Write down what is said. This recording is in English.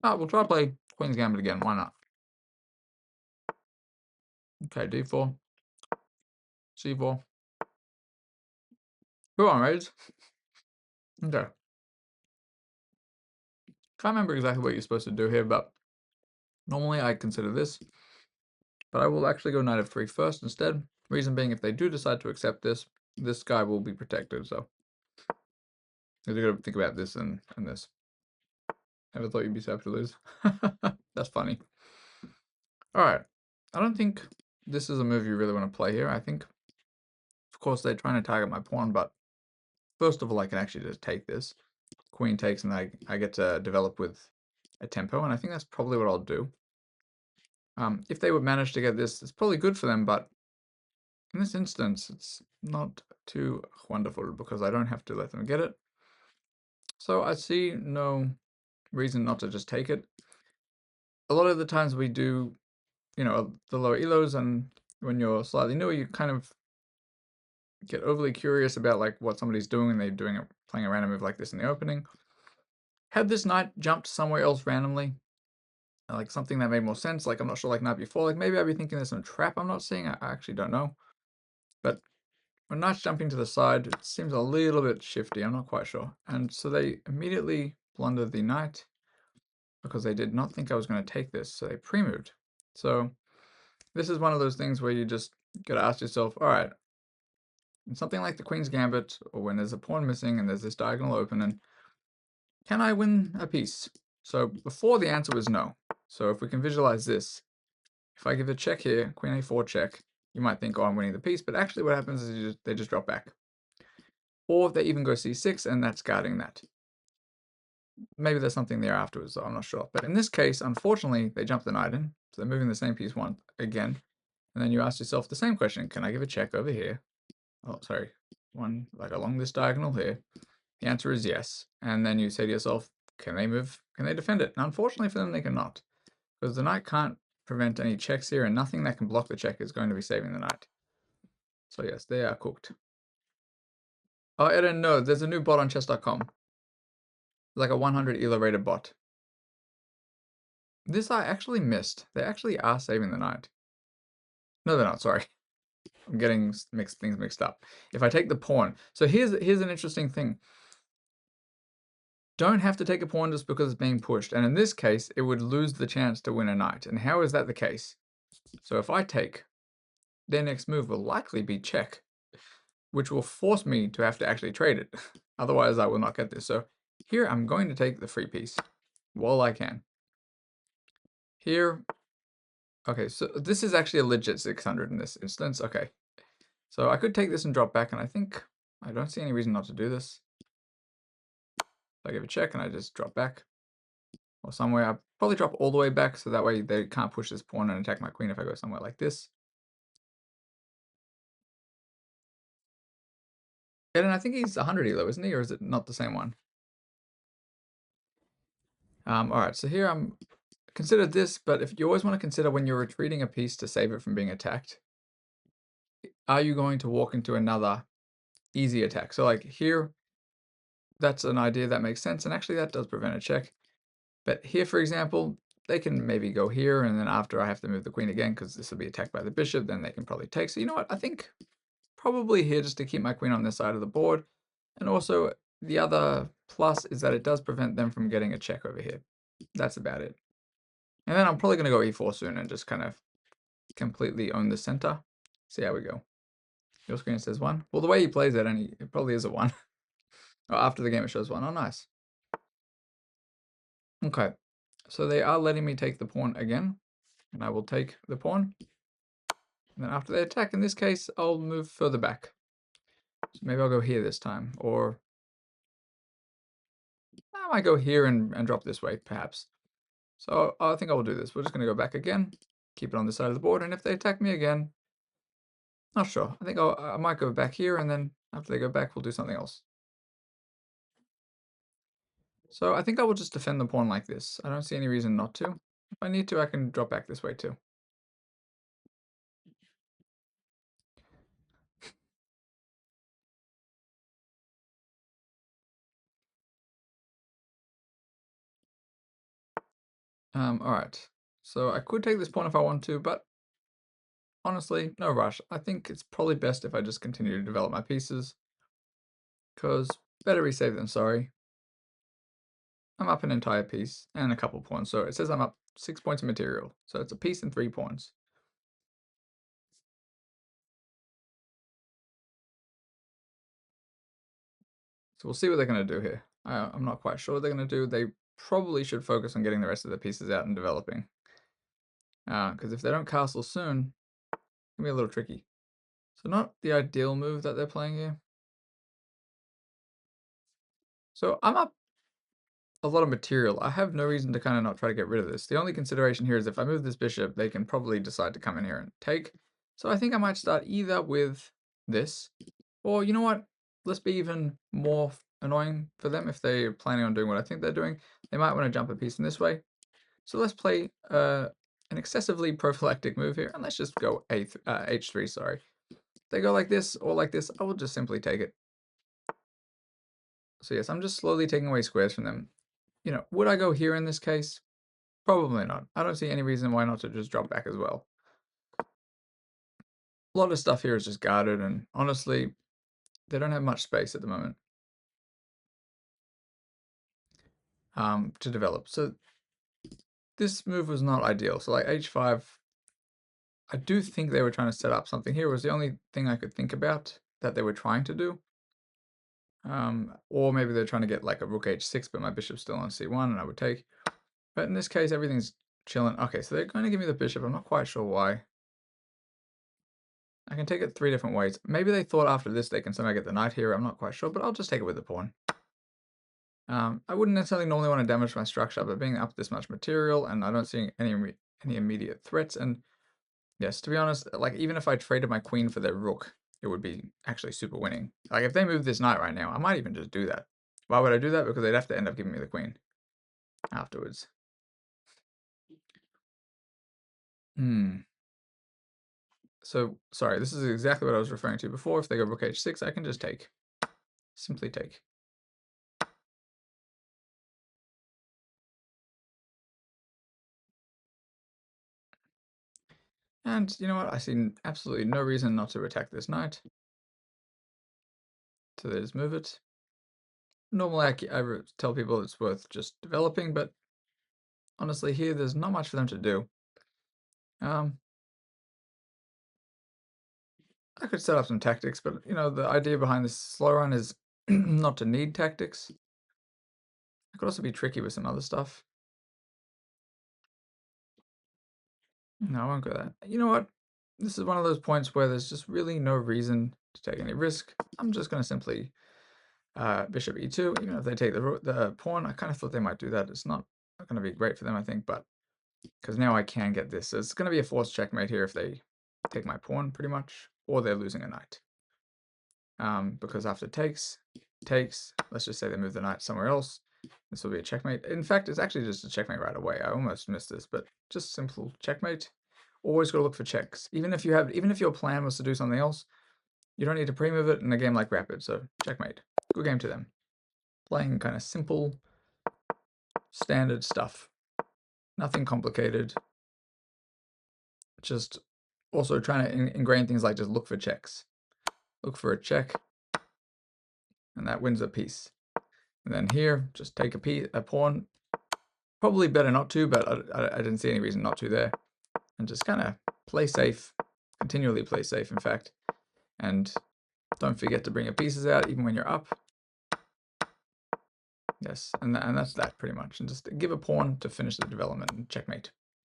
We'll try to play Queen's Gambit again. Why not? Okay, d4, c4. Who on raids? Okay. Can't remember exactly what you're supposed to do here, but normally I consider this. But I will actually go knight f3 first instead. Reason being, if they do decide to accept this, this guy will be protected. So you got to think about this and this. Never thought you'd be so happy to lose. That's funny. All right. I don't think this is a move you really want to play here. I think, of course, they're trying to target my pawn, but first of all, I can actually just take this. Queen takes, and I get to develop with a tempo, and I think that's probably what I'll do. If they would manage to get this, it's probably good for them, but in this instance, it's not too wonderful because I don't have to let them get it. So I see no reason not to just take it. A lot of the times we do, you know, the lower elos, and when you're slightly newer, you kind of get overly curious about like what somebody's doing, and they're doing it, playing a random move like this in the opening. Had this knight jumped somewhere else randomly, like something that made more sense, like I'm not sure, like knight before, like maybe I'd be thinking there's some trap I'm not seeing. I actually don't know. But when knight's jumping to the side, it seems a little bit shifty. I'm not quite sure. And so they immediately blundered the knight because they did not think I was going to take this. So they pre-moved. So this is one of those things where you just got to ask yourself, all right, in something like the Queen's Gambit, or when there's a pawn missing and there's this diagonal open, and can I win a piece? So before, the answer was no. So if we can visualize this, if I give a check here, Queen a4 check, you might think, oh, I'm winning the piece, but actually what happens is they just drop back. Or they even go c6, and that's guarding that. Maybe there's something there afterwards, though, I'm not sure. But in this case, unfortunately, they jump the knight in, so they're moving the same piece once again. And then you ask yourself the same question, can I give a check over here? Oh, sorry, one like along this diagonal here. The answer is yes. And then you say to yourself, can they move? Can they defend it? And unfortunately for them, they cannot. Because the knight can't prevent any checks here, and nothing that can block the check is going to be saving the knight. So yes, they are cooked. Oh, Eden, no, there's a new bot on chess.com. Like a 100 elo rated bot. This I actually missed. They actually are saving the knight. No, they're not, sorry. I'm getting things mixed up. If I take the pawn, so here's an interesting thing. Don't have to take a pawn just because it's being pushed. And in this case, it would lose the chance to win a knight. And how is that the case? So if I take, their next move will likely be check, which will force me to have to actually trade it. Otherwise, I will not get this. So here, I'm going to take the free piece while I can. Here, okay, so this is actually a legit 600 in this instance. Okay, so I could take this and drop back, and I think I don't see any reason not to do this. So I give a check, and I just drop back. Or somewhere, I'll probably drop all the way back, so that way they can't push this pawn and attack my queen if I go somewhere like this. And I think he's 100 elo, isn't he? Or is it not the same one? All right, so here I'm consider this, but if you always want to consider when you're retreating a piece to save it from being attacked, are you going to walk into another easy attack? So like here, that's an idea that makes sense, and actually that does prevent a check. But here, for example, they can maybe go here, and then after I have to move the queen again because this will be attacked by the bishop, then they can probably take. So you know what? I think probably here just to keep my queen on this side of the board. And also the other plus is that it does prevent them from getting a check over here. That's about it. And then I'm probably going to go e4 soon and just kind of completely own the center. See how we go. Your screen says 1. Well, the way he plays it, and it probably is a 1. Oh, after the game it shows 1. Oh, nice. Okay. So they are letting me take the pawn again. And I will take the pawn. And then after they attack, in this case, I'll move further back. So maybe I'll go here this time. Or I might go here and drop this way, perhaps. So I think I will do this. We're just going to go back again, keep it on this side of the board, and if they attack me again, not sure. I think I might go back here, and then after they go back, we'll do something else. So I think I will just defend the pawn like this. I don't see any reason not to. If I need to, I can drop back this way too. Alright. So I could take this pawn if I want to, but honestly, no rush. I think it's probably best if I just continue to develop my pieces, because better be safe than sorry. I'm up an entire piece and a couple pawns, so it says I'm up 6 points of material. So it's a piece and 3 pawns. So we'll see what they're going to do here. I'm not quite sure what they're going to do. They probably should focus on getting the rest of the pieces out and developing. Because if they don't castle soon, it's going to be a little tricky. So not the ideal move that they're playing here. So I'm up a lot of material. I have no reason to kind of not try to get rid of this. The only consideration here is if I move this bishop, they can probably decide to come in here and take. So I think I might start either with this, or you know what? Let's be even more annoying for them if they're planning on doing what I think they're doing. They might want to jump a piece in this way. So let's play an excessively prophylactic move here, and let's just go h3, sorry. They go like this or like this, I will just simply take it. So yes, I'm just slowly taking away squares from them. You know, would I go here in this case? Probably not. I don't see any reason why not to just drop back as well. A lot of stuff here is just guarded, and honestly, they don't have much space at the moment to develop. So this move was not ideal. So like h5, I do think they were trying to set up something here. It was the only thing I could think about that they were trying to do. Or maybe they're trying to get like a rook h6, but my bishop's still on c1 and I would take. But in this case, everything's chilling. Okay, so they're going to give me the bishop. I'm not quite sure why. I can take it 3 different ways. Maybe they thought after this they can somehow get the knight here. I'm not quite sure, but I'll just take it with the pawn. I wouldn't necessarily normally want to damage my structure, but being up this much material, and I don't see any immediate threats. And yes, to be honest, like even if I traded my queen for their rook, it would be actually super winning. Like if they move this knight right now, I might even just do that. Why would I do that? Because they'd have to end up giving me the queen afterwards. So, sorry, this is exactly what I was referring to before. If they go rook h6, I can just take. Simply take. And you know what? I see absolutely no reason not to attack this knight. So they just move it. Normally I tell people it's worth just developing, but honestly here there's not much for them to do. I could set up some tactics, but you know, the idea behind this slow run is not to need tactics. It could also be tricky with some other stuff. No, I won't go that. You know what? This is one of those points where there's just really no reason to take any risk. I'm just going to simply bishop e2, even if they take the pawn. I kind of thought they might do that. It's not going to be great for them, I think, but because now I can get this. So it's going to be a forced checkmate here if they take my pawn, pretty much, or they're losing a knight. Because after takes, let's just say they move the knight somewhere else. This will be a checkmate. In fact, it's actually just a checkmate right away. I almost missed this, but just simple checkmate. Always got to look for checks. Even if your plan was to do something else, you don't need to pre-move it in a game like Rapid. So checkmate. Good game to them. Playing kind of simple, standard stuff. Nothing complicated. Just also trying to ingrain things like just look for checks. Look for a check, and that wins a piece. And then here, just take a pawn. Probably better not to, but I didn't see any reason not to there. And just kind of play safe, continually play safe, in fact. And don't forget to bring your pieces out, even when you're up. Yes, and that's that pretty much. And just give a pawn to finish the development and checkmate.